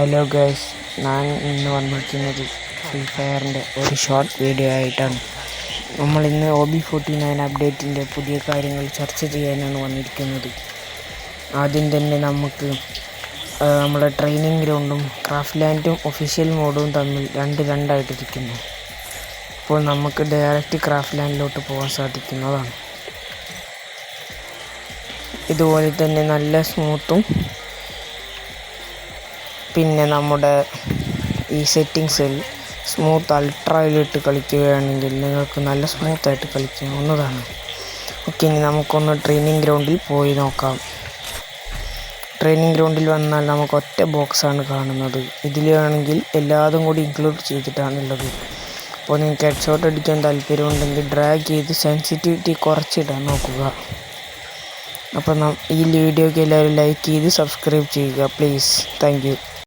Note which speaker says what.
Speaker 1: Hello guys, ഞാൻ ഇന്ന് വന്നിരിക്കുന്നത് ഫ്രീ ഫയറിൻ്റെ ഒരു ഷോർട്ട് വീഡിയോ ആയിട്ടാണ്. നമ്മളിന്ന് OB49 അപ്ഡേറ്റിൻ്റെ പുതിയ കാര്യങ്ങൾ ചർച്ച ചെയ്യാനാണ് വന്നിരിക്കുന്നത്. ആദ്യം തന്നെ നമുക്ക് നമ്മുടെ ട്രെയിനിങ് ഗ്രൗണ്ടും ക്രാഫ്റ്റ് ലാൻഡും ഒഫീഷ്യൽ മോഡും തമ്മിൽ രണ്ടായിട്ടിരിക്കുന്നു. അപ്പോൾ നമുക്ക് ഡയറക്റ്റ് ക്രാഫ്റ്റ് ലാൻഡിലോട്ട് പോകാൻ സാധിക്കുന്നതാണ്. ഇതുപോലെ തന്നെ നല്ല സ്മൂത്തും പിന്നെ നമ്മുടെ ഈ സെറ്റിങ്സിൽ സ്മൂത്ത് അൾട്രയിലിട്ട് കളിക്കുകയാണെങ്കിൽ നിങ്ങൾക്ക് നല്ല സ്മൂത്തായിട്ട് കളിക്കാവുന്നതാണ്. ഓക്കെ, ഇനി നമുക്കൊന്ന് ട്രെയിനിങ് ഗ്രൗണ്ടിൽ പോയി നോക്കാം. ട്രെയിനിങ് ഗ്രൗണ്ടിൽ വന്നാൽ നമുക്ക് ഒറ്റ ബോക്സാണ് കാണുന്നത്. ഇതിലാണെങ്കിൽ എല്ലാതും കൂടി ഇൻക്ലൂഡ് ചെയ്തിട്ടാണുള്ളത്. അപ്പോൾ നിങ്ങൾക്ക് ഹെഡ് ഷോട്ട് അടിക്കാൻ താല്പര്യമുണ്ടെങ്കിൽ ഡ്രാഗ് ചെയ്ത് സെൻസിറ്റിവിറ്റി കുറച്ചിടാൻ നോക്കുക. അപ്പോൾ ഈ വീഡിയോയ്ക്ക് എല്ലാവരും ലൈക്ക് ചെയ്ത് സബ്സ്ക്രൈബ് ചെയ്യുക പ്ലീസ്. Thank you.